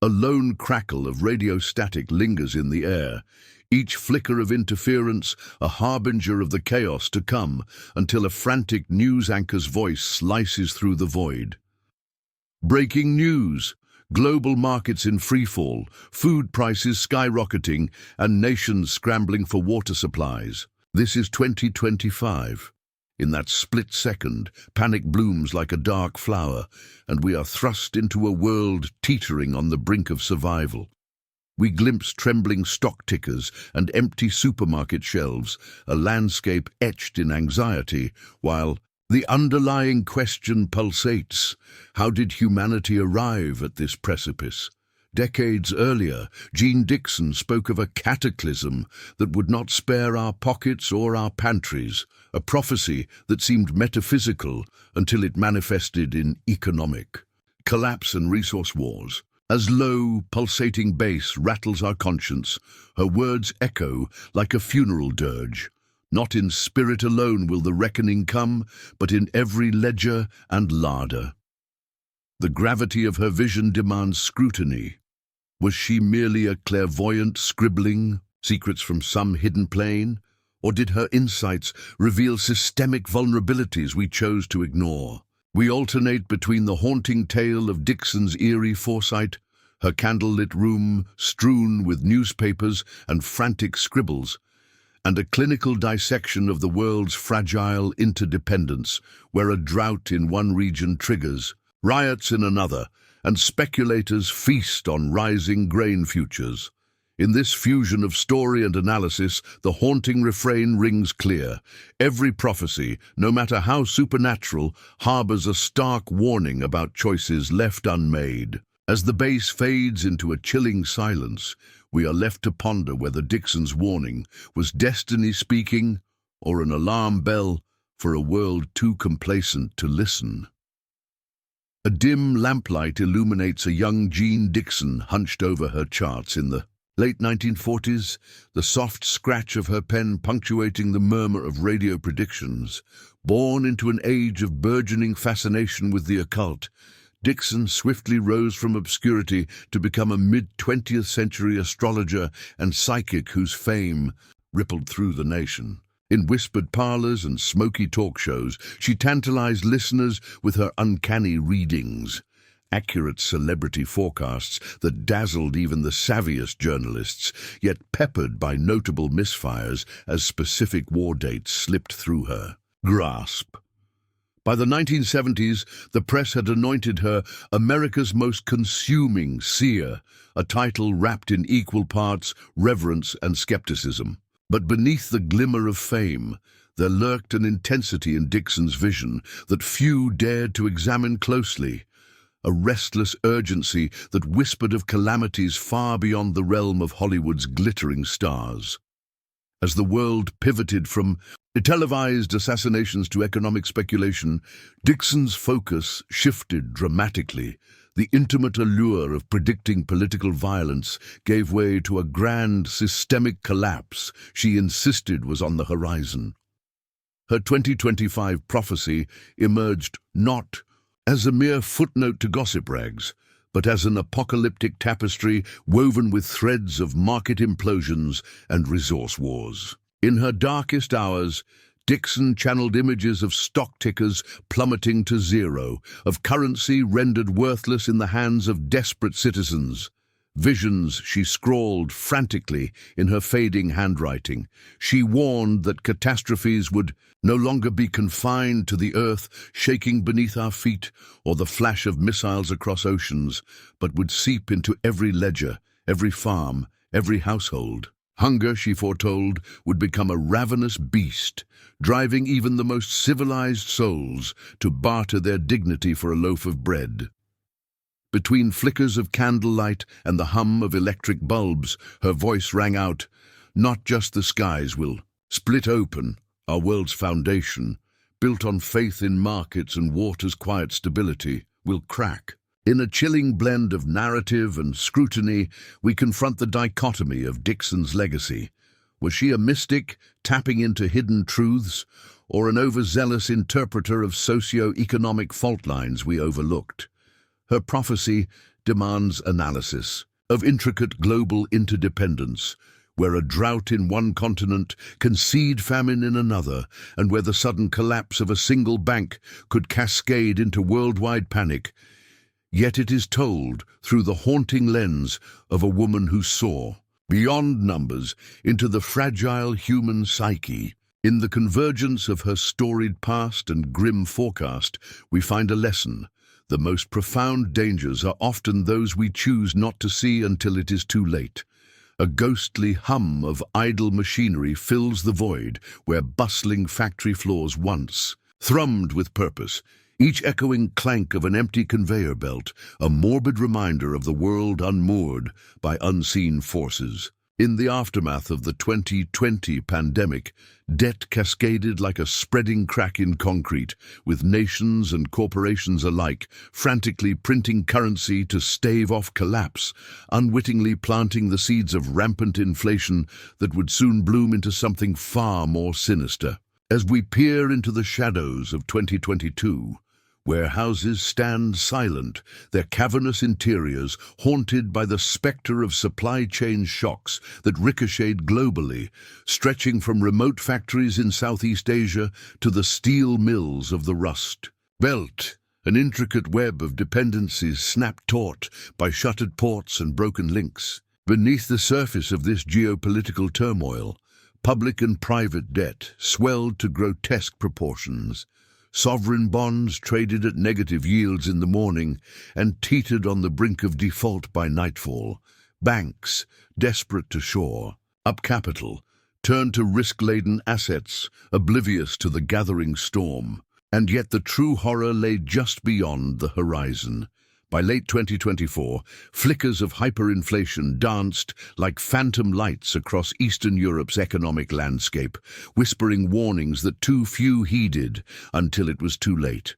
A lone crackle of radio static lingers in the air, each flicker of interference a harbinger of the chaos to come, until a frantic news anchor's voice slices through the void. Breaking news! Global markets in freefall, food prices skyrocketing, and nations scrambling for water supplies. This is 2025. In that split second, panic blooms like a dark flower, and we are thrust into a world teetering on the brink of survival. We glimpse trembling stock tickers and empty supermarket shelves, a landscape etched in anxiety, while the underlying question pulsates: how did humanity arrive at this precipice? Decades earlier, Jeane Dixon spoke of a cataclysm that would not spare our pockets or our pantries, a prophecy that seemed metaphysical until it manifested in economic collapse and resource wars. As low, pulsating bass rattles our conscience, her words echo like a funeral dirge. Not in spirit alone will the reckoning come, but in every ledger and larder. The gravity of her vision demands scrutiny. Was she merely a clairvoyant scribbling secrets from some hidden plane? Or did her insights reveal systemic vulnerabilities we chose to ignore? We alternate between the haunting tale of Dixon's eerie foresight, her candlelit room strewn with newspapers and frantic scribbles, and a clinical dissection of the world's fragile interdependence, where a drought in one region triggers riots in another, and speculators feast on rising grain futures. In this fusion of story and analysis, the haunting refrain rings clear. Every prophecy, no matter how supernatural, harbors a stark warning about choices left unmade. As the bass fades into a chilling silence, we are left to ponder whether Dixon's warning was destiny speaking or an alarm bell for a world too complacent to listen. A dim lamplight illuminates a young Jeane Dixon hunched over her charts in the late 1940s, the soft scratch of her pen punctuating the murmur of radio predictions. Born into an age of burgeoning fascination with the occult, Dixon swiftly rose from obscurity to become a mid-20th century astrologer and psychic whose fame rippled through the nation. In whispered parlors and smoky talk shows, she tantalized listeners with her uncanny readings, accurate celebrity forecasts that dazzled even the savviest journalists, yet peppered by notable misfires as specific war dates slipped through her grasp. By the 1970s, the press had anointed her America's most consuming seer, a title wrapped in equal parts reverence and skepticism. But beneath the glimmer of fame, there lurked an intensity in Dixon's vision that few dared to examine closely, a restless urgency that whispered of calamities far beyond the realm of Hollywood's glittering stars. As the world pivoted from televised assassinations to economic speculation, Dixon's focus shifted dramatically. The intimate allure of predicting political violence gave way to a grand systemic collapse she insisted was on the horizon. Her 2025 prophecy emerged not as a mere footnote to gossip rags, but as an apocalyptic tapestry woven with threads of market implosions and resource wars. In her darkest hours, Dixon channeled images of stock tickers plummeting to zero, of currency rendered worthless in the hands of desperate citizens. Visions she scrawled frantically in her fading handwriting. She warned that catastrophes would no longer be confined to the earth shaking beneath our feet or the flash of missiles across oceans, but would seep into every ledger, every farm, every household. Hunger, she foretold, would become a ravenous beast, driving even the most civilized souls to barter their dignity for a loaf of bread. Between flickers of candlelight and the hum of electric bulbs, her voice rang out, "Not just the skies will split open, our world's foundation, built on faith in markets and water's quiet stability, will crack." In a chilling blend of narrative and scrutiny, we confront the dichotomy of Dixon's legacy. Was she a mystic, tapping into hidden truths, or an overzealous interpreter of socio-economic fault lines we overlooked? Her prophecy, demands analysis of intricate global interdependence, where a drought in one continent can seed famine in another, and where the sudden collapse of a single bank could cascade into worldwide panic. Yet it is told through the haunting lens of a woman who saw, beyond numbers, into the fragile human psyche. In the convergence of her storied past and grim forecast, we find a lesson. The most profound dangers are often those we choose not to see until it is too late. A ghostly hum of idle machinery fills the void where bustling factory floors once thrummed with purpose, each echoing clank of an empty conveyor belt, a morbid reminder of the world unmoored by unseen forces. In the aftermath of the 2020 pandemic, debt cascaded like a spreading crack in concrete, with nations and corporations alike frantically printing currency to stave off collapse, unwittingly planting the seeds of rampant inflation that would soon bloom into something far more sinister. As we peer into the shadows of 2022, where houses stand silent, their cavernous interiors haunted by the spectre of supply chain shocks that ricocheted globally, stretching from remote factories in Southeast Asia to the steel mills of the Rust Belt, an intricate web of dependencies snapped taut by shuttered ports and broken links. Beneath the surface of this geopolitical turmoil, public and private debt swelled to grotesque proportions. Sovereign bonds traded at negative yields in the morning and teetered on the brink of default by nightfall. Banks, desperate to shore up capital, turned to risk-laden assets, oblivious to the gathering storm. And yet the true horror lay just beyond the horizon. By late 2024, flickers of hyperinflation danced like phantom lights across Eastern Europe's economic landscape, whispering warnings that too few heeded until it was too late.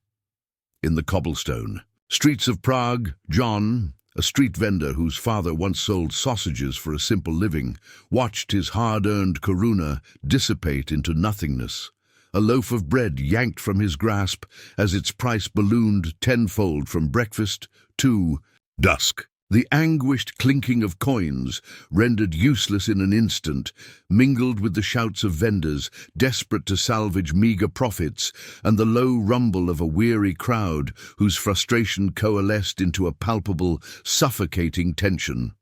In the cobblestone streets of Prague, John, a street vendor whose father once sold sausages for a simple living, watched his hard-earned koruna dissipate into nothingness. A loaf of bread yanked from his grasp as its price ballooned tenfold from breakfast to dusk. The anguished clinking of coins, rendered useless in an instant, mingled with the shouts of vendors, desperate to salvage meager profits, and the low rumble of a weary crowd whose frustration coalesced into a palpable, suffocating tension.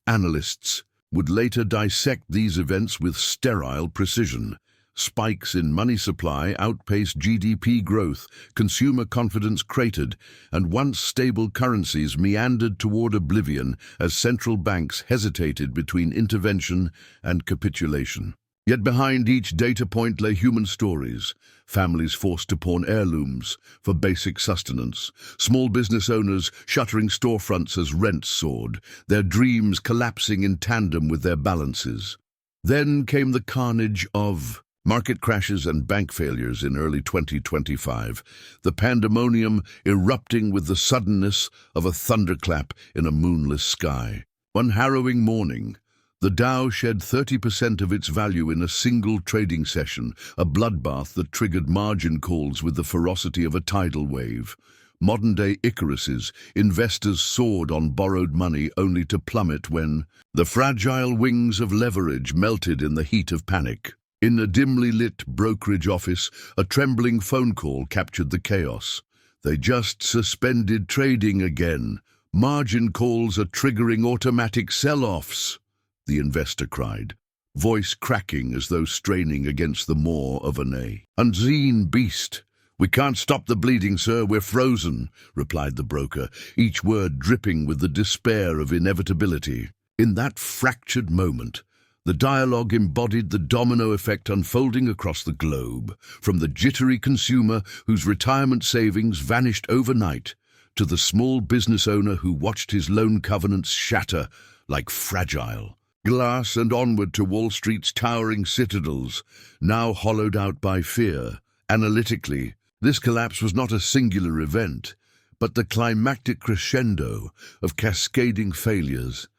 Analysts would later dissect these events with sterile precision. Spikes in money supply outpaced GDP growth, consumer confidence cratered, and once stable currencies meandered toward oblivion as central banks hesitated between intervention and capitulation. Yet behind each data point lay human stories, families forced to pawn heirlooms for basic sustenance, small business owners shuttering storefronts as rents soared, their dreams collapsing in tandem with their balances. Then came the carnage of market crashes and bank failures in early 2025, the pandemonium erupting with the suddenness of a thunderclap in a moonless sky. One harrowing morning, the Dow shed 30% of its value in a single trading session, a bloodbath that triggered margin calls with the ferocity of a tidal wave. Modern-day Icaruses, investors soared on borrowed money only to plummet when the fragile wings of leverage melted in the heat of panic. In a dimly lit brokerage office, a trembling phone call captured the chaos. They just suspended trading again. Margin calls are triggering automatic sell-offs, the investor cried, voice cracking as though straining against the maw of an unseen beast. "We can't stop the bleeding, sir, we're frozen," replied the broker, each word dripping with the despair of inevitability. In that fractured moment, the dialogue embodied the domino effect unfolding across the globe, from the jittery consumer whose retirement savings vanished overnight, to the small business owner who watched his loan covenants shatter like fragile glass, and onward to Wall Street's towering citadels, now hollowed out by fear. Analytically, this collapse was not a singular event, but the climactic crescendo of cascading failures.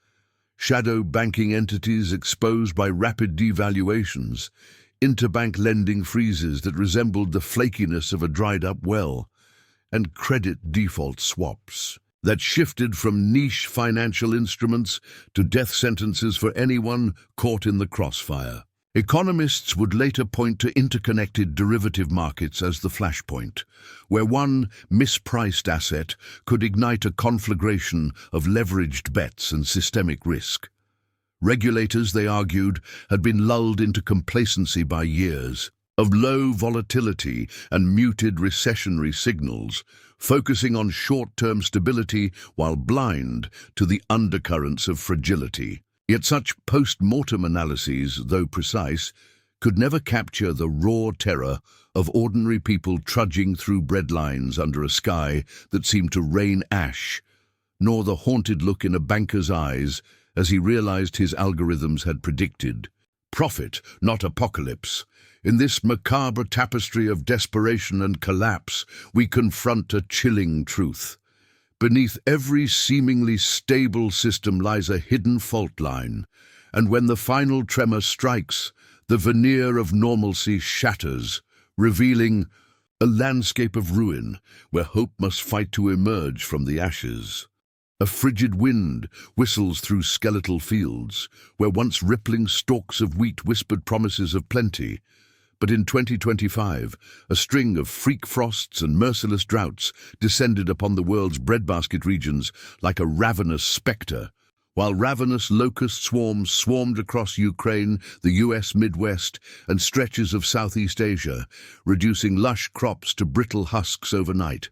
Shadow banking entities exposed by rapid devaluations, interbank lending freezes that resembled the flakiness of a dried-up well, and credit default swaps that shifted from niche financial instruments to death sentences for anyone caught in the crossfire. Economists would later point to interconnected derivative markets as the flashpoint, where one mispriced asset could ignite a conflagration of leveraged bets and systemic risk. Regulators, they argued, had been lulled into complacency by years of low volatility and muted recessionary signals, focusing on short-term stability while blind to the undercurrents of fragility. Yet such post-mortem analyses, though precise, could never capture the raw terror of ordinary people trudging through breadlines under a sky that seemed to rain ash, nor the haunted look in a banker's eyes as he realized his algorithms had predicted. Profit, not apocalypse. In this macabre tapestry of desperation and collapse, we confront a chilling truth. Beneath every seemingly stable system lies a hidden fault line, and when the final tremor strikes, the veneer of normalcy shatters, revealing a landscape of ruin where hope must fight to emerge from the ashes. A frigid wind whistles through skeletal fields, where once rippling stalks of wheat whispered promises of plenty. But in 2025, a string of freak frosts and merciless droughts descended upon the world's breadbasket regions like a ravenous spectre. While ravenous locust swarms swarmed across Ukraine, the US Midwest, and stretches of Southeast Asia, reducing lush crops to brittle husks overnight.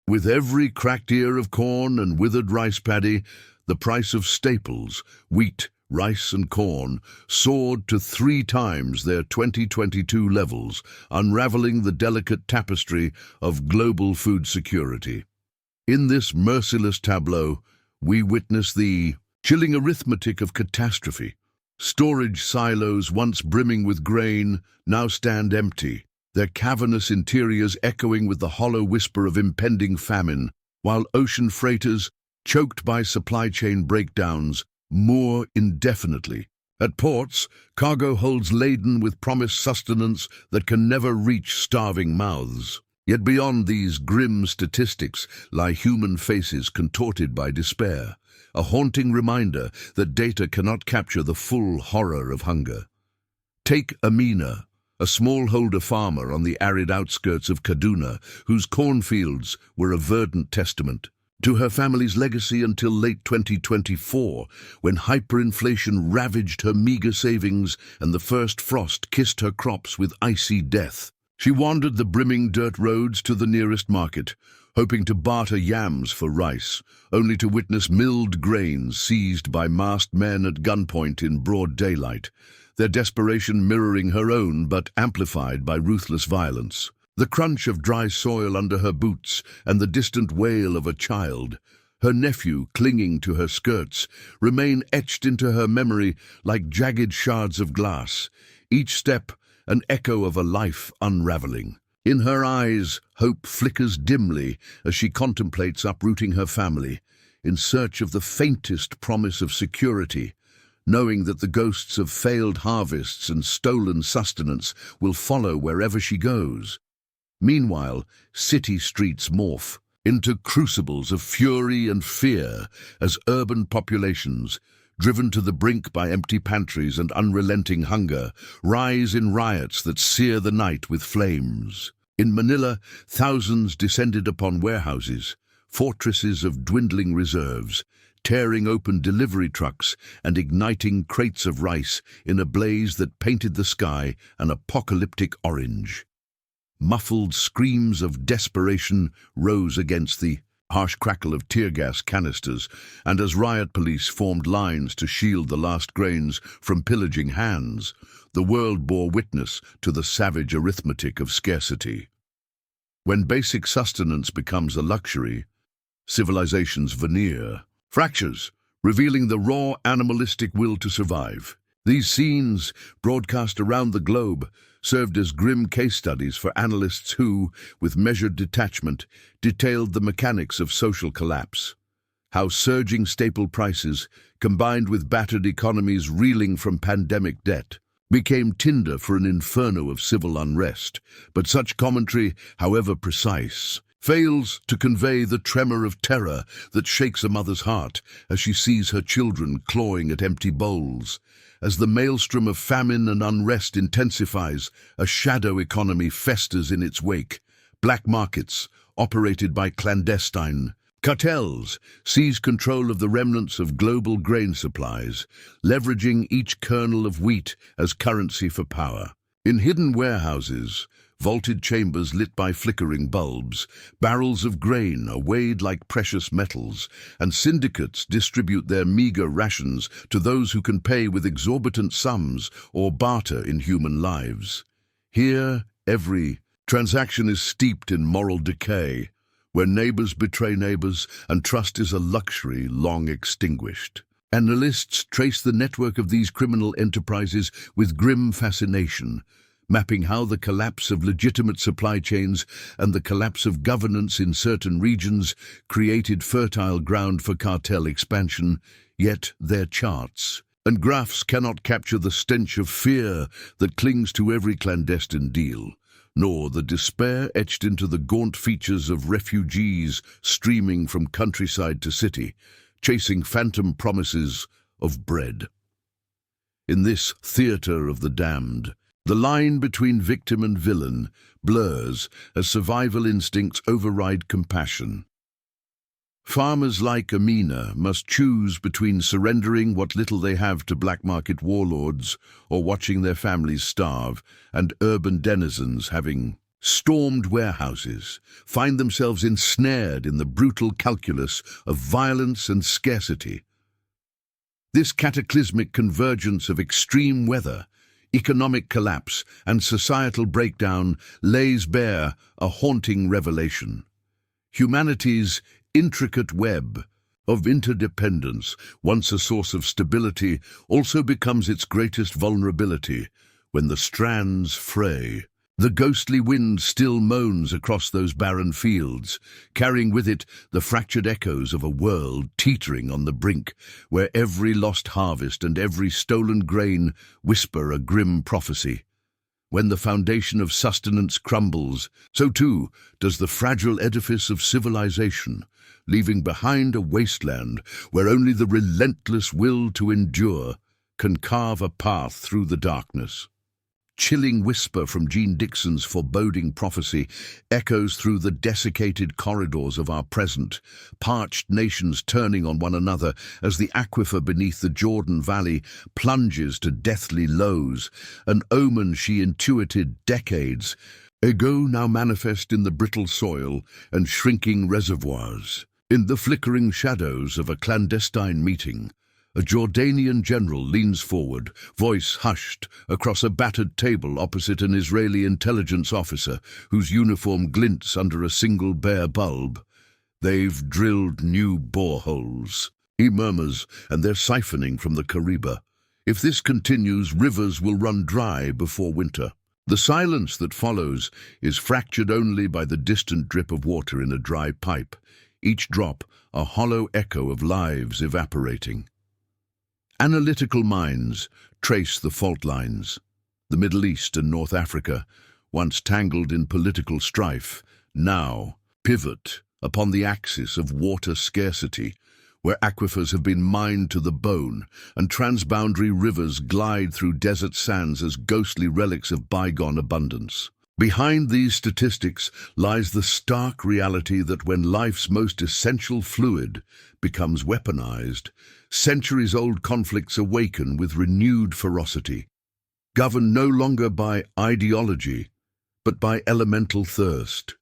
With every cracked ear of corn and withered rice paddy, the price of staples, wheat, rice and corn, soared to 3 times their 2022 levels, unraveling the delicate tapestry of global food security. In this merciless tableau, we witness the chilling arithmetic of catastrophe. Storage silos once brimming with grain now stand empty, their cavernous interiors echoing with the hollow whisper of impending famine, while ocean freighters, choked by supply chain breakdowns, moor indefinitely. At ports, cargo holds laden with promised sustenance that can never reach starving mouths. Yet beyond these grim statistics lie human faces contorted by despair, a haunting reminder that data cannot capture the full horror of hunger. Take Amina, a smallholder farmer on the arid outskirts of Kaduna, whose cornfields were a verdant testament to her family's legacy until late 2024, when hyperinflation ravaged her meager savings and the first frost kissed her crops with icy death. She wandered the brimming dirt roads to the nearest market, hoping to barter yams for rice, only to witness milled grains seized by masked men at gunpoint in broad daylight, their desperation mirroring her own but amplified by ruthless violence. The crunch of dry soil under her boots and the distant wail of a child, her nephew clinging to her skirts, remain etched into her memory like jagged shards of glass, each step an echo of a life unraveling. In her eyes, hope flickers dimly as she contemplates uprooting her family, in search of the faintest promise of security, knowing that the ghosts of failed harvests and stolen sustenance will follow wherever she goes. Meanwhile, city streets morph into crucibles of fury and fear as urban populations, driven to the brink by empty pantries and unrelenting hunger, rise in riots that sear the night with flames. In Manila, thousands descended upon warehouses, fortresses of dwindling reserves, tearing open delivery trucks and igniting crates of rice in a blaze that painted the sky an apocalyptic orange. Muffled screams of desperation rose against the harsh crackle of tear gas canisters, and as riot police formed lines to shield the last grains from pillaging hands, the world bore witness to the savage arithmetic of scarcity. When basic sustenance becomes a luxury, civilization's veneer fractures, revealing the raw animalistic will to survive. These scenes, broadcast around the globe, served as grim case studies for analysts who, with measured detachment, detailed the mechanics of social collapse. How surging staple prices, combined with battered economies reeling from pandemic debt, became tinder for an inferno of civil unrest. But such commentary, however precise, fails to convey the tremor of terror that shakes a mother's heart as she sees her children clawing at empty bowls. As the maelstrom of famine and unrest intensifies, a shadow economy festers in its wake. Black markets, operated by clandestine cartels, seize control of the remnants of global grain supplies, leveraging each kernel of wheat as currency for power. In hidden warehouses, vaulted chambers lit by flickering bulbs, barrels of grain are weighed like precious metals, and syndicates distribute their meager rations to those who can pay with exorbitant sums or barter in human lives. Here, every transaction is steeped in moral decay, where neighbors betray neighbors and trust is a luxury long extinguished. Analysts trace the network of these criminal enterprises with grim fascination, mapping how the collapse of legitimate supply chains and the collapse of governance in certain regions created fertile ground for cartel expansion. Yet their charts and graphs cannot capture the stench of fear that clings to every clandestine deal, nor the despair etched into the gaunt features of refugees streaming from countryside to city, chasing phantom promises of bread. In this theater of the damned, the line between victim and villain blurs as survival instincts override compassion. Farmers like Amina must choose between surrendering what little they have to black market warlords or watching their families starve, and urban denizens, having stormed warehouses, find themselves ensnared in the brutal calculus of violence and scarcity. This cataclysmic convergence of extreme weather, economic collapse, and societal breakdown lays bare a haunting revelation. Humanity's intricate web of interdependence, once a source of stability, also becomes its greatest vulnerability when the strands fray. The ghostly wind still moans across those barren fields, carrying with it the fractured echoes of a world teetering on the brink, where every lost harvest and every stolen grain whisper a grim prophecy. When the foundation of sustenance crumbles, so too does the fragile edifice of civilization, leaving behind a wasteland where only the relentless will to endure can carve a path through the darkness. Chilling whisper from Jeane Dixon's foreboding prophecy echoes through the desiccated corridors of our present, parched nations turning on one another as the aquifer beneath the Jordan Valley plunges to deathly lows, an omen she intuited decades ago now manifest in the brittle soil and shrinking reservoirs. In the flickering shadows of a clandestine meeting, a Jordanian general leans forward, voice hushed, across a battered table opposite an Israeli intelligence officer whose uniform glints under a single bare bulb. "They've drilled new boreholes," he murmurs, "and they're siphoning from the Kariba. If this continues, rivers will run dry before winter." The silence that follows is fractured only by the distant drip of water in a dry pipe, each drop a hollow echo of lives evaporating. Analytical minds trace the fault lines. The Middle East and North Africa, once tangled in political strife, now pivot upon the axis of water scarcity, where aquifers have been mined to the bone and transboundary rivers glide through desert sands as ghostly relics of bygone abundance. Behind these statistics lies the stark reality that when life's most essential fluid becomes weaponized, centuries-old conflicts awaken with renewed ferocity, governed no longer by ideology, but by elemental thirst.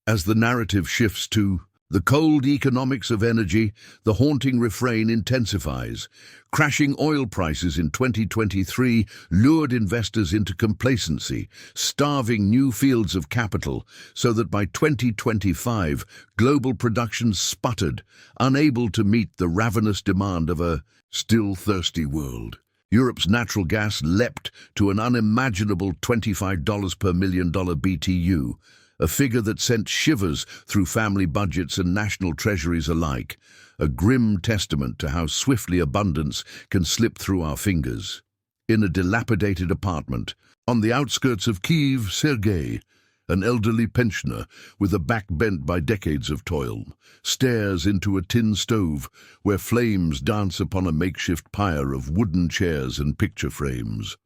As the narrative shifts to the cold economics of energy, the haunting refrain intensifies. Crashing oil prices in 2023 lured investors into complacency, starving new fields of capital, so that by 2025, global production sputtered, unable to meet the ravenous demand of a still thirsty world. Europe's natural gas leapt to an unimaginable $25 per $1 million BTU, a figure that sent shivers through family budgets and national treasuries alike, a grim testament to how swiftly abundance can slip through our fingers. In a dilapidated apartment, on the outskirts of Kyiv, Sergei, An elderly pensioner, with a back bent by decades of toil, stares into a tin stove where flames dance upon a makeshift pyre of wooden chairs and picture frames.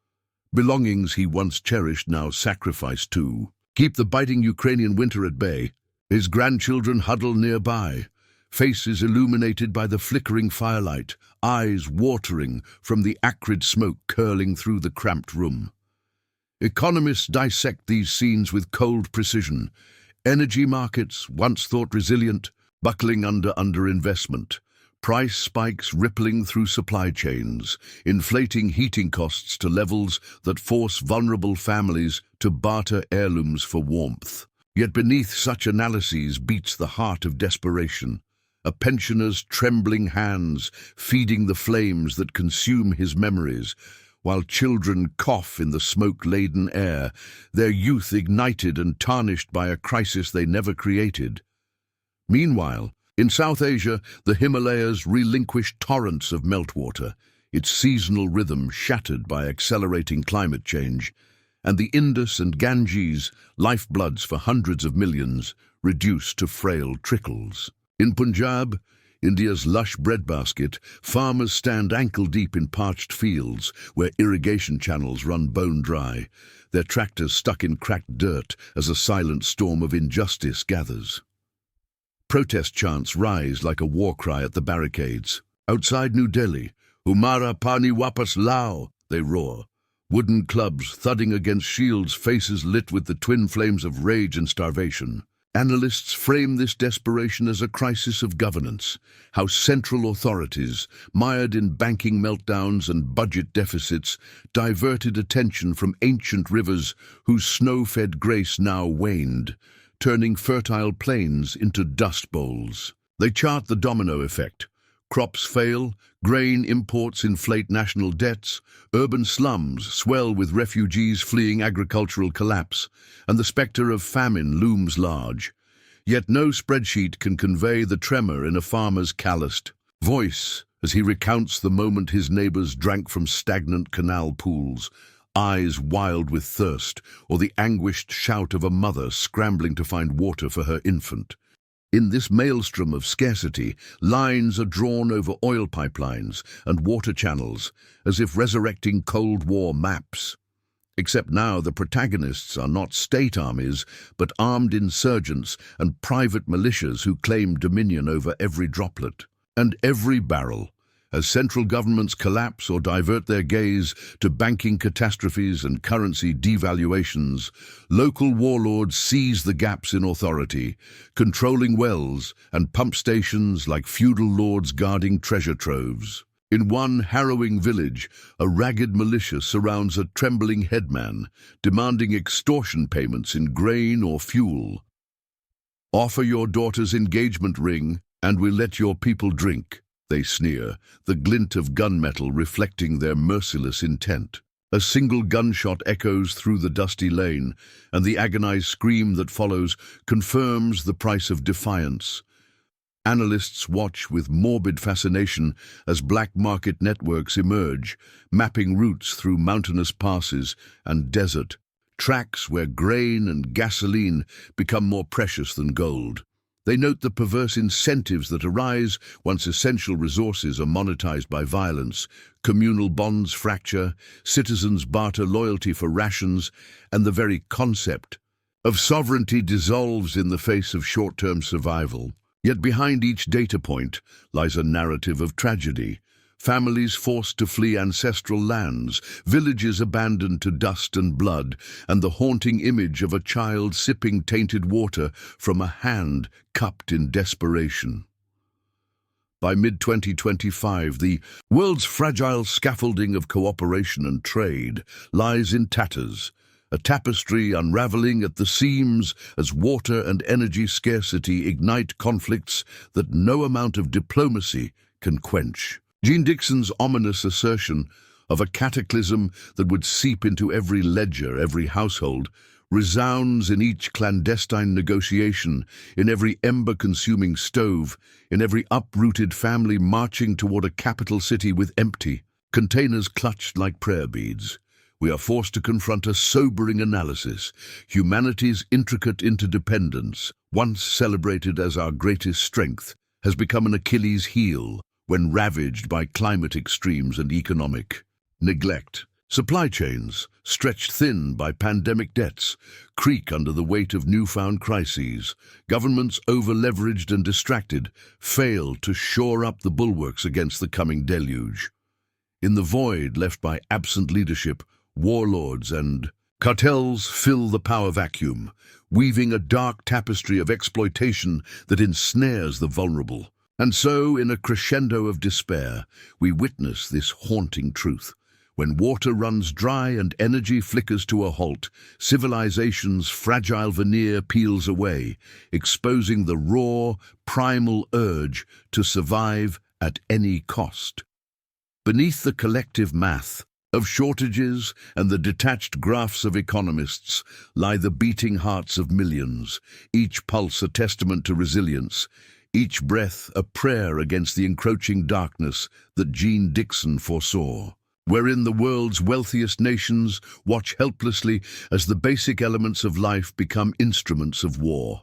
Belongings he once cherished now sacrificed to keep the biting Ukrainian winter at bay. His grandchildren huddle nearby, faces illuminated by the flickering firelight, eyes watering from the acrid smoke curling through the cramped room. Economists dissect these scenes with cold precision. Energy markets, once thought resilient, buckling under underinvestment. Price spikes rippling through supply chains, inflating heating costs to levels that force vulnerable families to barter heirlooms for warmth. Yet beneath such analyses beats the heart of desperation. A pensioner's trembling hands feeding the flames that consume his memories, while children cough in the smoke-laden air, their youth ignited and tarnished by a crisis they never created. Meanwhile, in South Asia, the Himalayas relinquish torrents of meltwater, its seasonal rhythm shattered by accelerating climate change, and the Indus and Ganges, lifebloods for hundreds of millions, reduced to frail trickles. In Punjab, India's lush breadbasket, farmers stand ankle-deep in parched fields where irrigation channels run bone-dry, their tractors stuck in cracked dirt as a silent storm of injustice gathers. Protest chants rise like a war cry at the barricades. Outside New Delhi, "Humara pani wapas lao," they roar. Wooden clubs thudding against shields, faces lit with the twin flames of rage and starvation. Analysts frame this desperation as a crisis of governance, how central authorities, mired in banking meltdowns and budget deficits, diverted attention from ancient rivers whose snow-fed grace now waned, turning fertile plains into dust bowls. They chart the domino effect. Crops fail, grain imports inflate national debts, urban slums swell with refugees fleeing agricultural collapse, and the spectre of famine looms large. Yet no spreadsheet can convey the tremor in a farmer's calloused voice as he recounts the moment his neighbors drank from stagnant canal pools, eyes wild with thirst, or the anguished shout of a mother scrambling to find water for her infant. In this maelstrom of scarcity, lines are drawn over oil pipelines and water channels, as if resurrecting Cold War maps. Except now the protagonists are not state armies, but armed insurgents and private militias who claim dominion over every droplet and every barrel. As central governments collapse or divert their gaze to banking catastrophes and currency devaluations, local warlords seize the gaps in authority, controlling wells and pump stations like feudal lords guarding treasure troves. In one harrowing village, a ragged militia surrounds a trembling headman, demanding extortion payments in grain or fuel. "Offer your daughter's engagement ring, and we'll let your people drink," they sneer, the glint of gunmetal reflecting their merciless intent. A single gunshot echoes through the dusty lane, and the agonized scream that follows confirms the price of defiance. Analysts watch with morbid fascination as black market networks emerge, mapping routes through mountainous passes and desert, tracks where grain and gasoline become more precious than gold. They note the perverse incentives that arise once essential resources are monetized by violence. Communal bonds fracture, citizens barter loyalty for rations, and the very concept of sovereignty dissolves in the face of short-term survival. Yet behind each data point lies a narrative of tragedy. Families forced to flee ancestral lands, villages abandoned to dust and blood, and the haunting image of a child sipping tainted water from a hand cupped in desperation. By mid-2025, the world's fragile scaffolding of cooperation and trade lies in tatters, a tapestry unraveling at the seams as water and energy scarcity ignite conflicts that no amount of diplomacy can quench. Jeane Dixon's ominous assertion of a cataclysm that would seep into every ledger, every household, resounds in each clandestine negotiation, in every ember-consuming stove, in every uprooted family marching toward a capital city with empty containers clutched like prayer beads. we are forced to confront a sobering analysis. Humanity's intricate interdependence, once celebrated as our greatest strength, has become an Achilles heel when ravaged by climate extremes and economic neglect. Supply chains, stretched thin by pandemic debts, creak under the weight of newfound crises. Governments, over-leveraged and distracted, fail to shore up the bulwarks against the coming deluge. In the void left by absent leadership, warlords and cartels fill the power vacuum, weaving a dark tapestry of exploitation that ensnares the vulnerable. And so, in a crescendo of despair, we witness this haunting truth. When water runs dry and energy flickers to a halt, civilization's fragile veneer peels away, exposing the raw, primal urge to survive at any cost. Beneath the collective math of shortages and the detached graphs of economists lie the beating hearts of millions, each pulse a testament to resilience, each breath a prayer against the encroaching darkness that Jeane Dixon foresaw, wherein the world's wealthiest nations watch helplessly as the basic elements of life become instruments of war.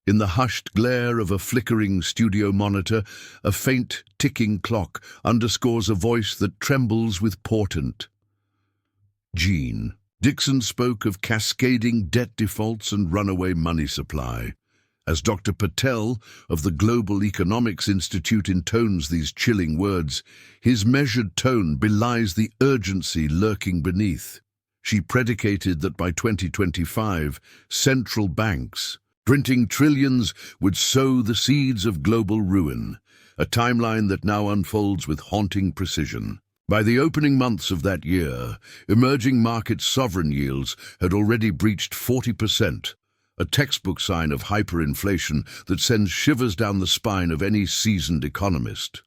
In the hushed glare of a flickering studio monitor, a faint ticking clock underscores a voice that trembles with portent. Jeane Dixon spoke of cascading debt defaults and runaway money supply. As Dr. Patel of the Global Economics Institute intones these chilling words, his measured tone belies the urgency lurking beneath. She predicated that by 2025, central banks, printing trillions, would sow the seeds of global ruin, a timeline that now unfolds with haunting precision. By the opening months of that year, emerging market sovereign yields had already breached 40%, a textbook sign of hyperinflation that sends shivers down the spine of any seasoned economist.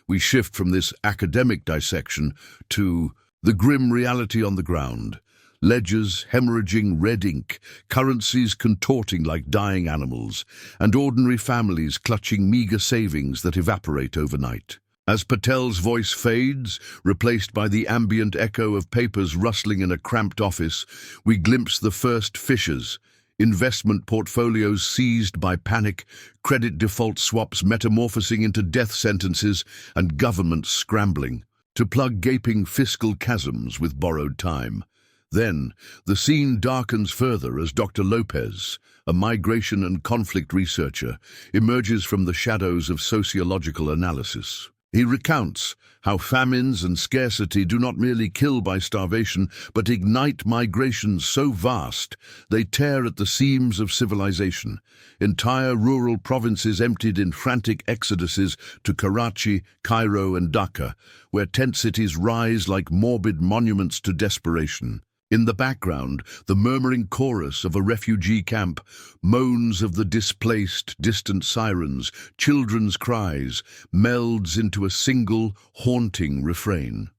We shift from this academic dissection to the grim reality on the ground. Ledgers hemorrhaging red ink, currencies contorting like dying animals, and ordinary families clutching meager savings that evaporate overnight. As Patel's voice fades, replaced by the ambient echo of papers rustling in a cramped office, we glimpse the first fissures. Investment portfolios seized by panic, credit default swaps metamorphosing into death sentences, and governments scrambling to plug gaping fiscal chasms with borrowed time. Then, the scene darkens further as Dr. Lopez, a migration and conflict researcher, emerges from the shadows of sociological analysis. He recounts how famines and scarcity do not merely kill by starvation, but ignite migrations so vast they tear at the seams of civilization. Entire rural provinces emptied in frantic exoduses to Karachi, Cairo, and Dhaka, where tent cities rise like morbid monuments to desperation. In the background, the murmuring chorus of a refugee camp, moans of the displaced, distant sirens, children's cries, melds into a single, haunting refrain.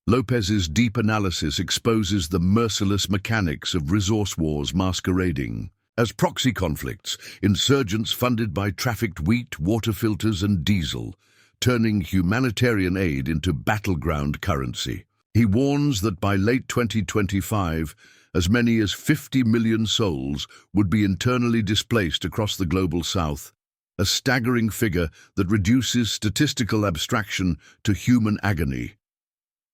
Lopez's deep analysis exposes the merciless mechanics of resource wars masquerading as proxy conflicts, insurgents funded by trafficked wheat, water filters, and diesel, turning humanitarian aid into battleground currency. He warns that by late 2025, as many as 50 million souls would be internally displaced across the global south, a staggering figure that reduces statistical abstraction to human agony.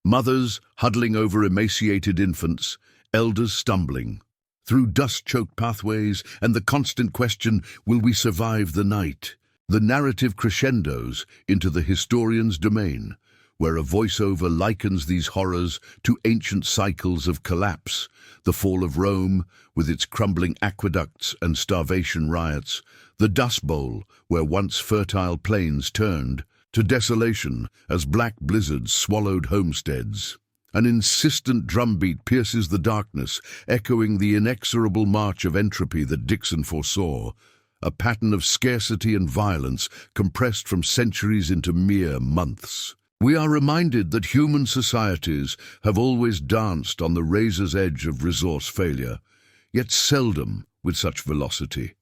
Mothers huddling over emaciated infants, elders stumbling through dust-choked pathways, and the constant question, will we survive the night? The narrative crescendos into the historian's domain, where a voiceover likens these horrors to ancient cycles of collapse, the fall of Rome with its crumbling aqueducts and starvation riots, the Dust Bowl where once fertile plains turned to desolation as black blizzards swallowed homesteads. An insistent drumbeat pierces the darkness, echoing the inexorable march of entropy that Dixon foresaw, a pattern of scarcity and violence compressed from centuries into mere months. We are reminded that human societies have always danced on the razor's edge of resource failure, yet seldom with such velocity.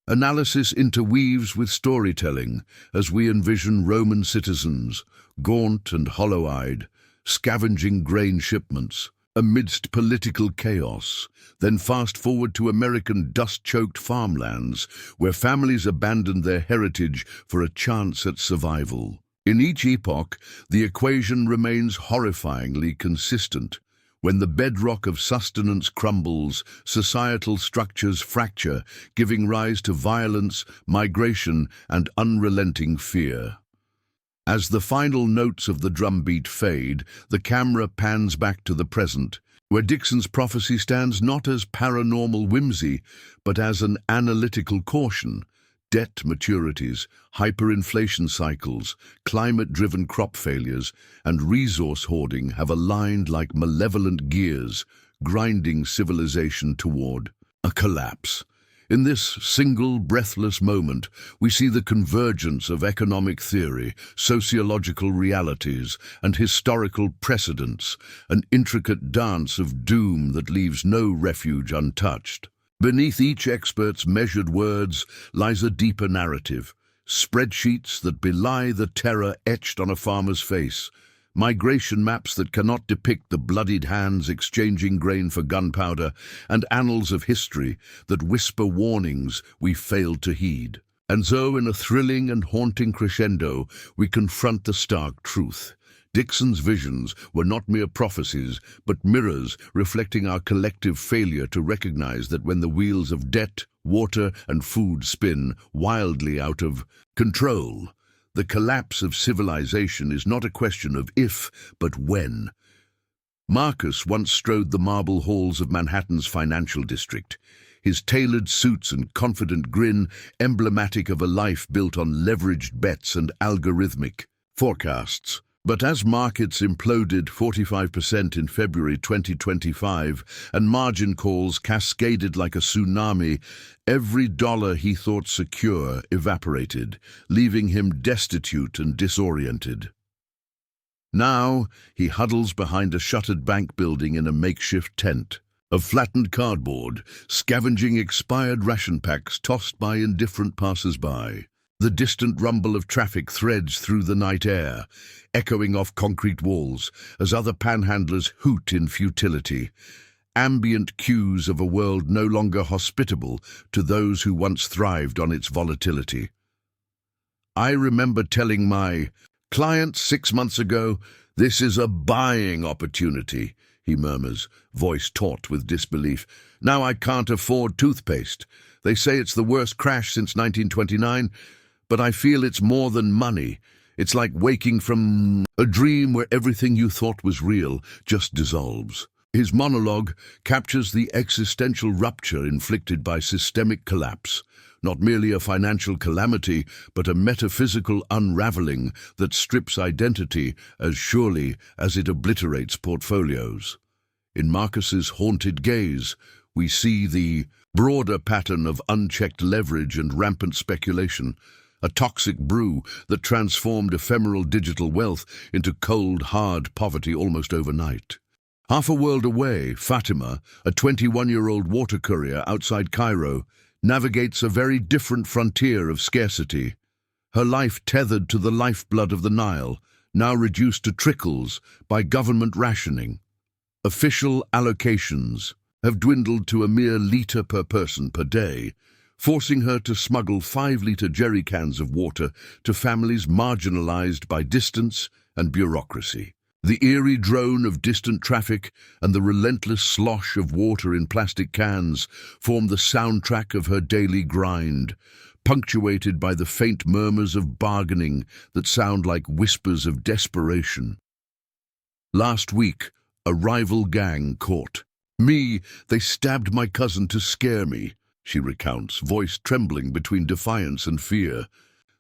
Analysis interweaves with storytelling as we envision Roman citizens, gaunt and hollow-eyed, scavenging grain shipments, amidst political chaos. Then fast forward to American dust-choked farmlands, where families abandoned their heritage for a chance at survival. In each epoch, the equation remains horrifyingly consistent. When the bedrock of sustenance crumbles, societal structures fracture, giving rise to violence, migration, and unrelenting fear. As the final notes of the drumbeat fade, the camera pans back to the present, where Dixon's prophecy stands not as paranormal whimsy, but as an analytical caution. Debt maturities, hyperinflation cycles, climate-driven crop failures, and resource hoarding have aligned like malevolent gears, grinding civilization toward a collapse. In this single, breathless moment, we see the convergence of economic theory, sociological realities, and historical precedents, an intricate dance of doom that leaves no refuge untouched. Beneath each expert's measured words lies a deeper narrative, spreadsheets that belie the terror etched on a farmer's face, migration maps that cannot depict the bloodied hands exchanging grain for gunpowder, and annals of history that whisper warnings we failed to heed. And so, in a thrilling and haunting crescendo, we confront the stark truth. Dixon's visions were not mere prophecies, but mirrors reflecting our collective failure to recognize that when the wheels of debt, water, and food spin wildly out of control, the collapse of civilization is not a question of if, but when. Marcus once strode the marble halls of Manhattan's financial district, his tailored suits and confident grin emblematic of a life built on leveraged bets and algorithmic forecasts. But as markets imploded 45% in February 2025 and margin calls cascaded like a tsunami, every dollar he thought secure evaporated, leaving him destitute and disoriented. Now he huddles behind a shuttered bank building in a makeshift tent of flattened cardboard, scavenging expired ration packs tossed by indifferent passers-by. The distant rumble of traffic threads through the night air, echoing off concrete walls as other panhandlers hoot in futility, ambient cues of a world no longer hospitable to those who once thrived on its volatility. I remember telling my client 6 months ago, "This is a buying opportunity," he murmurs, voice taut with disbelief. "Now I can't afford toothpaste. They say it's the worst crash since 1929, but I feel it's more than money. It's like waking from a dream where everything you thought was real just dissolves." His monologue captures the existential rupture inflicted by systemic collapse, not merely a financial calamity, but a metaphysical unraveling that strips identity as surely as it obliterates portfolios. In Marcus's haunted gaze, we see the broader pattern of unchecked leverage and rampant speculation, a toxic brew that transformed ephemeral digital wealth into cold, hard poverty almost overnight. Half a world away, Fatima, a 21-year-old water courier outside Cairo, navigates a very different frontier of scarcity. Her life tethered to the lifeblood of the Nile, now reduced to trickles by government rationing. Official allocations have dwindled to a mere litre per person per day, forcing her to smuggle 5-litre jerry cans of water to families marginalized by distance and bureaucracy. The eerie drone of distant traffic and the relentless slosh of water in plastic cans form the soundtrack of her daily grind, punctuated by the faint murmurs of bargaining that sound like whispers of desperation. Last week, a rival gang caught me. They stabbed my cousin to scare me, she recounts, voice trembling between defiance and fear.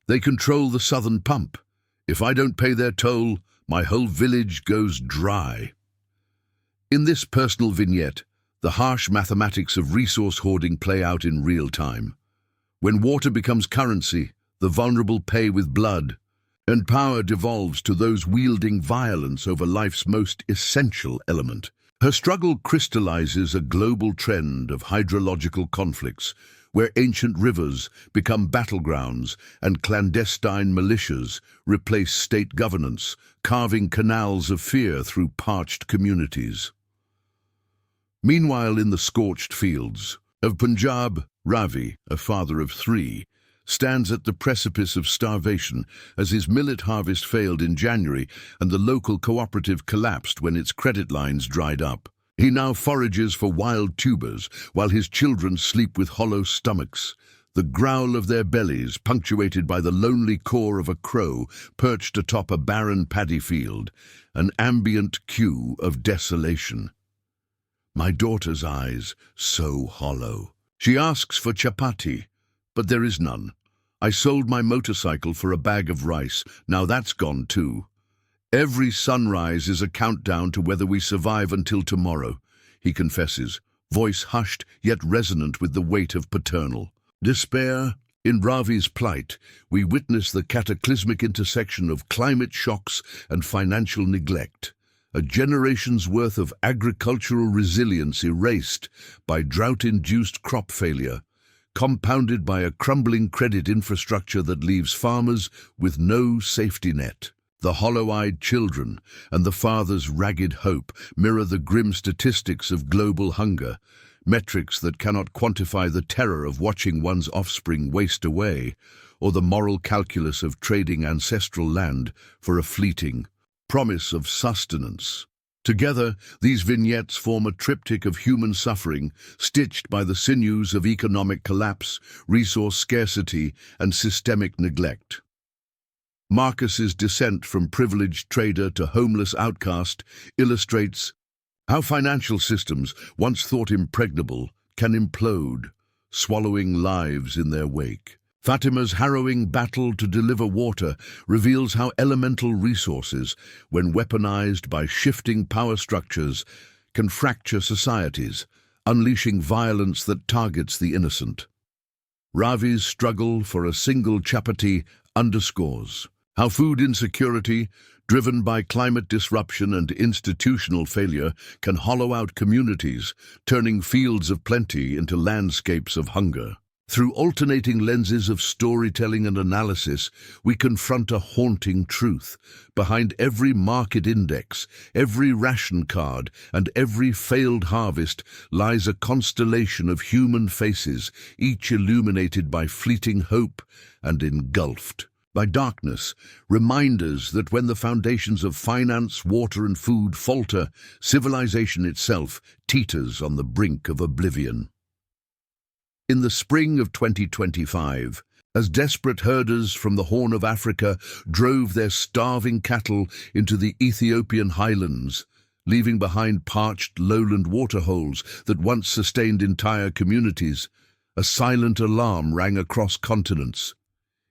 They control the southern pump. If I don't pay their toll, my whole village goes dry. In this personal vignette, the harsh mathematics of resource hoarding play out in real time. When water becomes currency, the vulnerable pay with blood, and power devolves to those wielding violence over life's most essential element. Her struggle crystallizes a global trend of hydrological conflicts, where ancient rivers become battlegrounds and clandestine militias replace state governance, carving canals of fear through parched communities. Meanwhile, in the scorched fields of Punjab, Ravi, a father of three, stands at the precipice of starvation as his millet harvest failed in January and the local cooperative collapsed when its credit lines dried up. He now forages for wild tubers while his children sleep with hollow stomachs, the growl of their bellies punctuated by the lonely caw of a crow perched atop a barren paddy field, an ambient cue of desolation. My daughter's eyes so hollow. She asks for chapati, but there is none. I sold my motorcycle for a bag of rice. Now that's gone too. Every sunrise is a countdown to whether we survive until tomorrow, he confesses, voice hushed yet resonant with the weight of paternal despair. In Ravi's plight, we witness the cataclysmic intersection of climate shocks and financial neglect. A generation's worth of agricultural resilience erased by drought-induced crop failure, compounded by a crumbling credit infrastructure that leaves farmers with no safety net. The hollow-eyed children and the father's ragged hope mirror the grim statistics of global hunger, metrics that cannot quantify the terror of watching one's offspring waste away, or the moral calculus of trading ancestral land for a fleeting promise of sustenance. Together, these vignettes form a triptych of human suffering, stitched by the sinews of economic collapse, resource scarcity, and systemic neglect. Marcus's descent from privileged trader to homeless outcast illustrates how financial systems, once thought impregnable, can implode, swallowing lives in their wake. Fatima's harrowing battle to deliver water reveals how elemental resources, when weaponized by shifting power structures, can fracture societies, unleashing violence that targets the innocent. Ravi's struggle for a single chapati underscores how food insecurity, driven by climate disruption and institutional failure, can hollow out communities, turning fields of plenty into landscapes of hunger. Through alternating lenses of storytelling and analysis, we confront a haunting truth. Behind every market index, every ration card, and every failed harvest lies a constellation of human faces, each illuminated by fleeting hope and engulfed by darkness, reminders that when the foundations of finance, water, and food falter, civilization itself teeters on the brink of oblivion. In the spring of 2025, as desperate herders from the Horn of Africa drove their starving cattle into the Ethiopian highlands, leaving behind parched lowland waterholes that once sustained entire communities, a silent alarm rang across continents.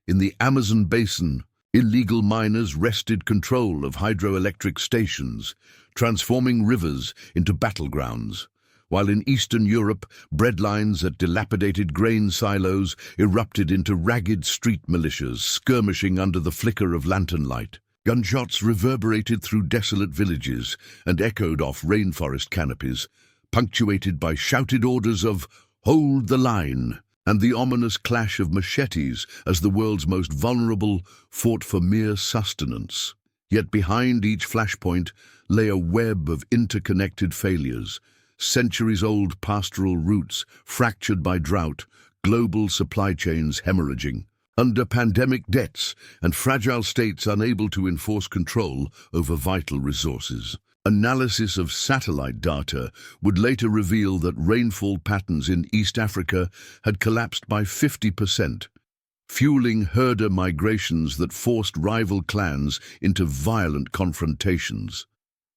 In the Amazon basin, illegal miners wrested control of hydroelectric stations, transforming rivers into battlegrounds, while in Eastern Europe, breadlines at dilapidated grain silos erupted into ragged street militias skirmishing under the flicker of lantern light. Gunshots reverberated through desolate villages and echoed off rainforest canopies, punctuated by shouted orders of "Hold the line!" and the ominous clash of machetes as the world's most vulnerable fought for mere sustenance. Yet behind each flashpoint lay a web of interconnected failures, centuries-old pastoral routes fractured by drought, global supply chains hemorrhaging, under pandemic debts and fragile states unable to enforce control over vital resources. Analysis of satellite data would later reveal that rainfall patterns in East Africa had collapsed by 50%, fueling herder migrations that forced rival clans into violent confrontations.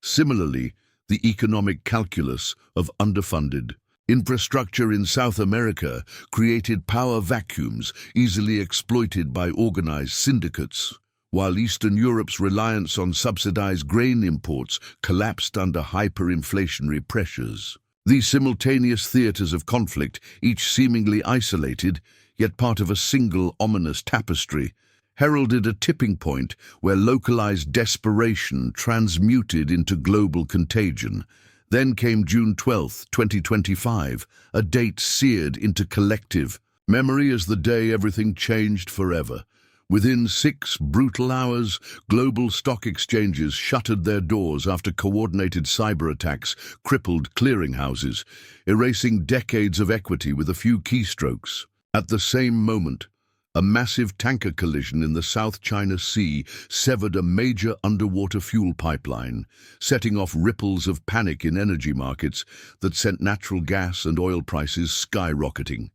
Similarly, the economic calculus of underfunded infrastructure in South America created power vacuums easily exploited by organized syndicates, while Eastern Europe's reliance on subsidized grain imports collapsed under hyperinflationary pressures. These simultaneous theaters of conflict, each seemingly isolated, yet part of a single ominous tapestry, heralded a tipping point where localized desperation transmuted into global contagion. Then came June 12, 2025, a date seared into collective memory as the day everything changed forever, Within 6 brutal hours, global stock exchanges shuttered their doors after coordinated cyber attacks crippled clearinghouses, erasing decades of equity with a few keystrokes. At the same moment, a massive tanker collision in the South China Sea severed a major underwater fuel pipeline, setting off ripples of panic in energy markets that sent natural gas and oil prices skyrocketing.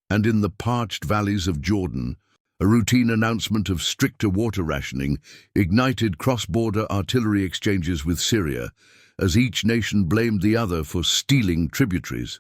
And in the parched valleys of Jordan, a routine announcement of stricter water rationing ignited cross-border artillery exchanges with Syria, as each nation blamed the other for stealing tributaries.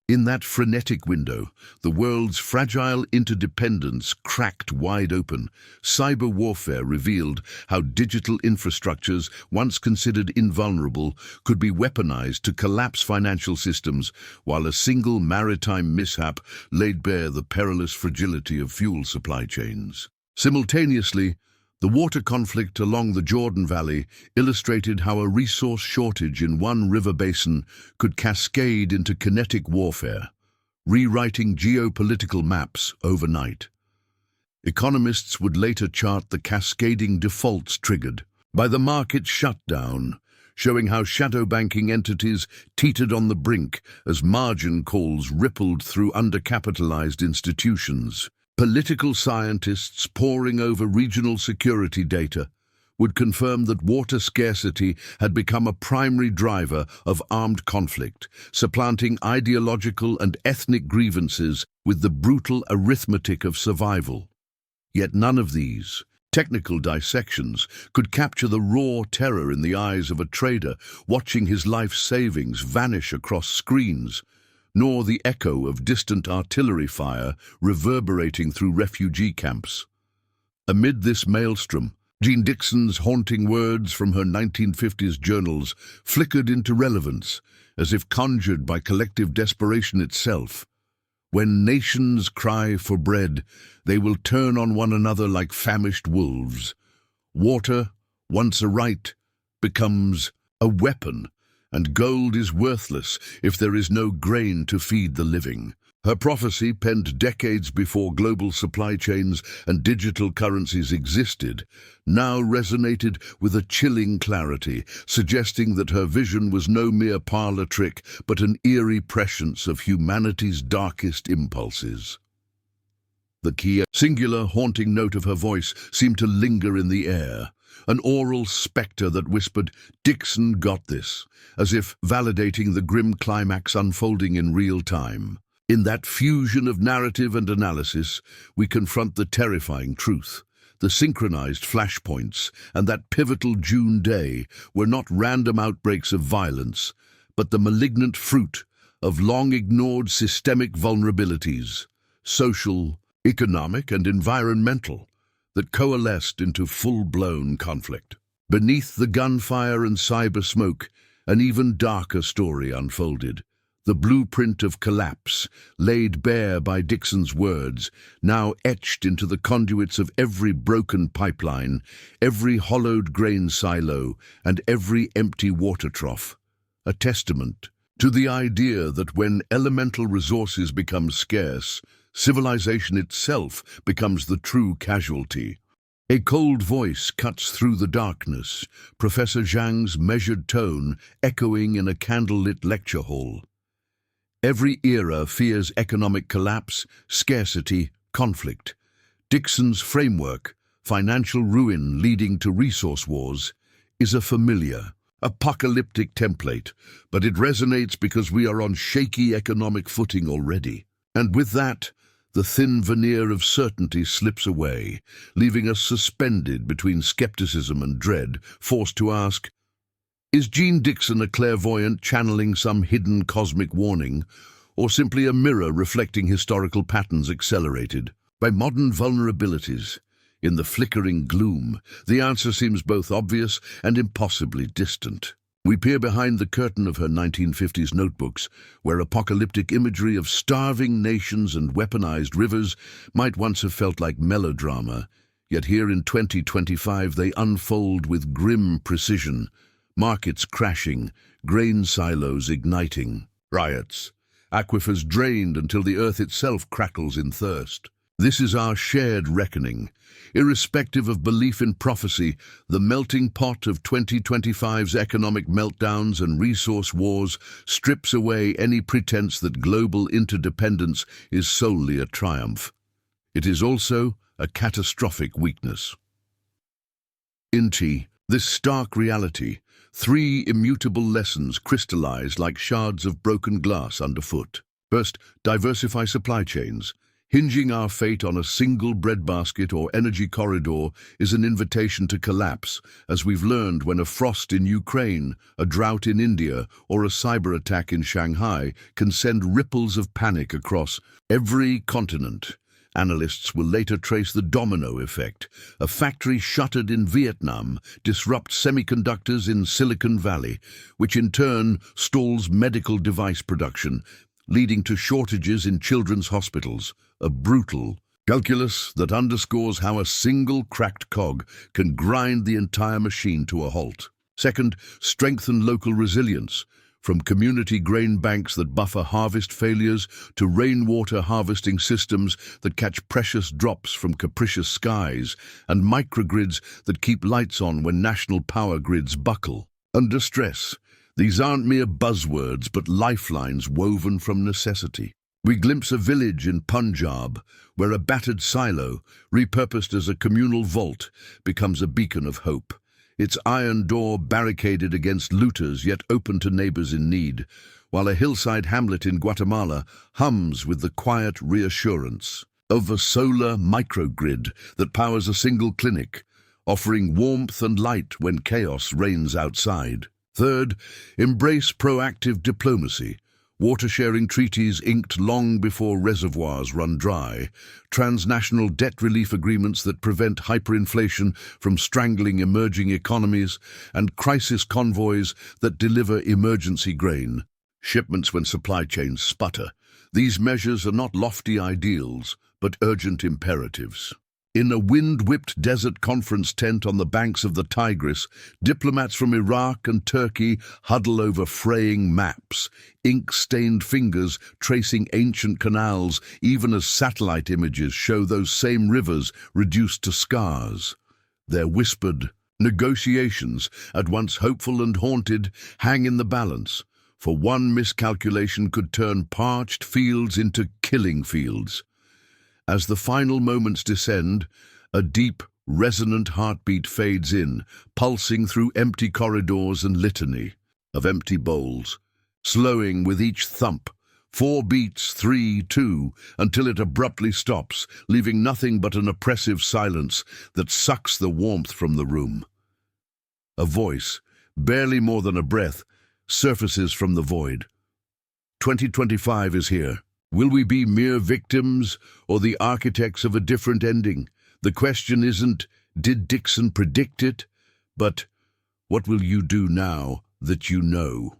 In that frenetic window, the world's fragile interdependence cracked wide open. Cyber warfare revealed how digital infrastructures, once considered invulnerable, could be weaponized to collapse financial systems, while a single maritime mishap laid bare the perilous fragility of fuel supply chains. Simultaneously, the water conflict along the Jordan Valley illustrated how a resource shortage in one river basin could cascade into kinetic warfare, rewriting geopolitical maps overnight. Economists would later chart the cascading defaults triggered by the market shutdown, showing how shadow banking entities teetered on the brink as margin calls rippled through undercapitalized institutions. Political scientists poring over regional security data would confirm that water scarcity had become a primary driver of armed conflict, supplanting ideological and ethnic grievances with the brutal arithmetic of survival. Yet none of these technical dissections could capture the raw terror in the eyes of a trader watching his life savings vanish across screens, nor the echo of distant artillery fire reverberating through refugee camps. Amid this maelstrom, Jeane Dixon's haunting words from her 1950s journals flickered into relevance, as if conjured by collective desperation itself. When nations cry for bread, they will turn on one another like famished wolves. Water, once a right, becomes a weapon, and gold is worthless if there is no grain to feed the living. Her prophecy, penned decades before global supply chains and digital currencies existed, now resonated with a chilling clarity, suggesting that her vision was no mere parlor trick, but an eerie prescience of humanity's darkest impulses. The key, singular, haunting note of her voice seemed to linger in the air, an oral spectre that whispered, "Dixon got this," as if validating the grim climax unfolding in real time. In that fusion of narrative and analysis, we confront the terrifying truth. The synchronized flashpoints and that pivotal June day were not random outbreaks of violence, but the malignant fruit of long-ignored systemic vulnerabilities, social, economic, and environmental, that coalesced into full-blown conflict. Beneath the gunfire and cyber smoke, an even darker story unfolded. The blueprint of collapse, laid bare by Dixon's words, now etched into the conduits of every broken pipeline, every hollowed grain silo, and every empty water trough. A testament to the idea that when elemental resources become scarce, civilization itself becomes the true casualty. A cold voice cuts through the darkness, Professor Zhang's measured tone echoing in a candlelit lecture hall. Every era fears economic collapse, scarcity, conflict. Dixon's framework, financial ruin leading to resource wars, is a familiar, apocalyptic template, but it resonates because we are on shaky economic footing already. And with that, the thin veneer of certainty slips away, leaving us suspended between skepticism and dread, forced to ask, is Jeane Dixon a clairvoyant channeling some hidden cosmic warning, or simply a mirror reflecting historical patterns accelerated by modern vulnerabilities? In the flickering gloom, the answer seems both obvious and impossibly distant. We peer behind the curtain of her 1950s notebooks, where apocalyptic imagery of starving nations and weaponized rivers might once have felt like melodrama, yet here in 2025 they unfold with grim precision. Markets crashing, grain silos igniting, riots, aquifers drained until the earth itself crackles in thirst. This is our shared reckoning. Irrespective of belief in prophecy, the melting pot of 2025's economic meltdowns and resource wars strips away any pretense that global interdependence is solely a triumph. It is also a catastrophic weakness. Into this stark reality, three immutable lessons crystallize like shards of broken glass underfoot. First, diversify supply chains. Hinging our fate on a single breadbasket or energy corridor is an invitation to collapse, as we've learned when a frost in Ukraine, a drought in India, or a cyber attack in Shanghai can send ripples of panic across every continent. Analysts will later trace the domino effect. A factory shuttered in Vietnam disrupts semiconductors in Silicon Valley, which in turn stalls medical device production, leading to shortages in children's hospitals. A brutal calculus that underscores how a single cracked cog can grind the entire machine to a halt. Second, strengthen local resilience. From community grain banks that buffer harvest failures to rainwater harvesting systems that catch precious drops from capricious skies and microgrids that keep lights on when national power grids buckle under stress. These aren't mere buzzwords but lifelines woven from necessity. We glimpse a village in Punjab where a battered silo, repurposed as a communal vault, becomes a beacon of hope. Its iron door barricaded against looters yet open to neighbors in need, while a hillside hamlet in Guatemala hums with the quiet reassurance of a solar microgrid that powers a single clinic, offering warmth and light when chaos reigns outside. Third, embrace proactive diplomacy. Water-sharing treaties inked long before reservoirs run dry, transnational debt relief agreements that prevent hyperinflation from strangling emerging economies, and crisis convoys that deliver emergency grain, shipments when supply chains sputter. These measures are not lofty ideals, but urgent imperatives. In a wind-whipped desert conference tent on the banks of the Tigris, diplomats from Iraq and Turkey huddle over fraying maps, ink-stained fingers tracing ancient canals, even as satellite images show those same rivers reduced to scars. Their whispered negotiations, at once hopeful and haunted, hang in the balance, for one miscalculation could turn parched fields into killing fields. As the final moments descend, a deep, resonant heartbeat fades in, pulsing through empty corridors and litany of empty bowls, slowing with each thump, 4 beats, 3, 2, until it abruptly stops, leaving nothing but an oppressive silence that sucks the warmth from the room. A voice, barely more than a breath, surfaces from the void. 2025 is here. Will we be mere victims or the architects of a different ending? The question isn't, did Dixon predict it? But, what will you do now that you know?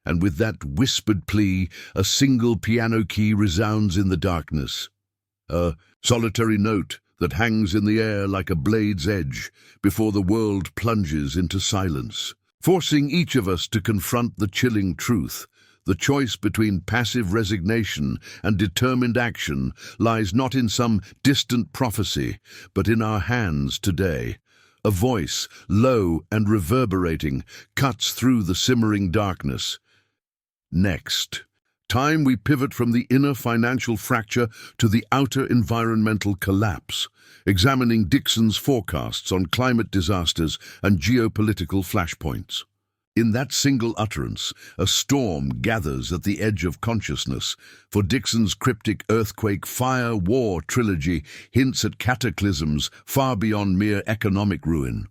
And with that whispered plea, a single piano key resounds in the darkness. A solitary note that hangs in the air like a blade's edge before the world plunges into silence, forcing each of us to confront the chilling truth. The choice between passive resignation and determined action lies not in some distant prophecy, but in our hands today. A voice, low and reverberating, cuts through the simmering darkness. Next, time we pivot from the inner financial fracture to the outer environmental collapse, examining Dixon's forecasts on climate disasters and geopolitical flashpoints. In that single utterance, a storm gathers at the edge of consciousness, for Dixon's cryptic earthquake, fire, war trilogy hints at cataclysms far beyond mere economic ruin.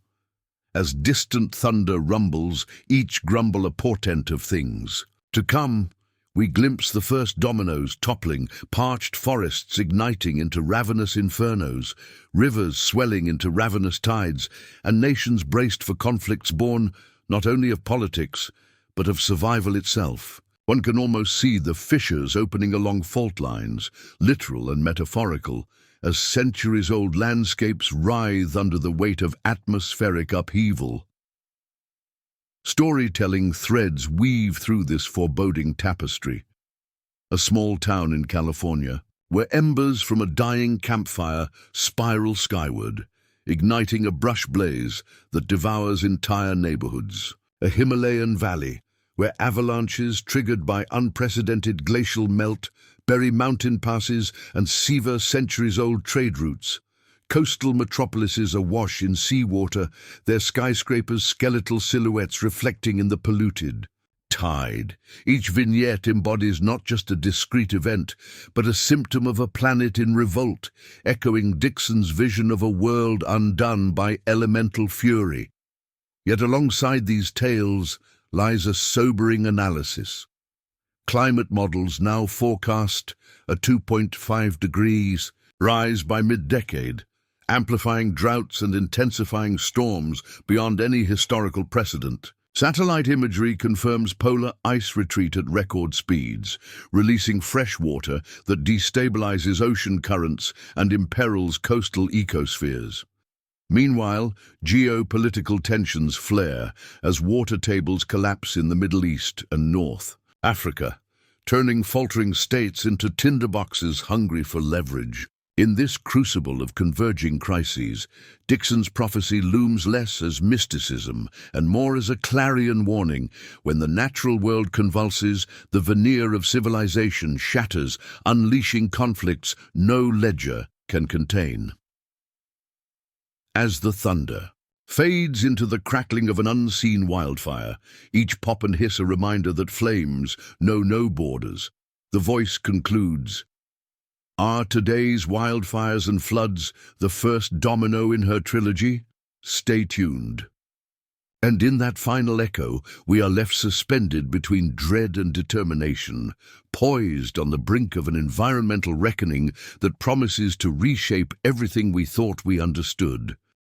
As distant thunder rumbles, each grumble a portent of things to come. We glimpse the first dominoes toppling, parched forests igniting into ravenous infernos, rivers swelling into ravenous tides, and nations braced for conflicts born not only of politics, but of survival itself. One can almost see the fissures opening along fault lines, literal and metaphorical, as centuries-old landscapes writhe under the weight of atmospheric upheaval. Storytelling threads weave through this foreboding tapestry. A small town in California, where embers from a dying campfire spiral skyward, igniting a brush blaze that devours entire neighborhoods. A Himalayan valley, where avalanches triggered by unprecedented glacial melt bury mountain passes and sever centuries-old trade routes. Coastal metropolises awash in seawater, their skyscrapers' skeletal silhouettes reflecting in the polluted tide. Each vignette embodies not just a discrete event, but a symptom of a planet in revolt, echoing Dixon's vision of a world undone by elemental fury. Yet alongside these tales lies a sobering analysis. Climate models now forecast a 2.5 degrees rise by mid-decade, amplifying droughts and intensifying storms beyond any historical precedent. Satellite imagery confirms polar ice retreat at record speeds, releasing fresh water that destabilizes ocean currents and imperils coastal ecospheres. Meanwhile, geopolitical tensions flare as water tables collapse in the Middle East and North Africa, turning faltering states into tinderboxes hungry for leverage. In this crucible of converging crises, Dixon's prophecy looms less as mysticism and more as a clarion warning. When the natural world convulses, the veneer of civilization shatters, unleashing conflicts no ledger can contain. As the thunder fades into the crackling of an unseen wildfire, each pop and hiss a reminder that flames know no borders, the voice concludes, "Are today's wildfires and floods the first domino in her trilogy? Stay tuned." And in that final echo, we are left suspended between dread and determination, poised on the brink of an environmental reckoning that promises to reshape everything we thought we understood.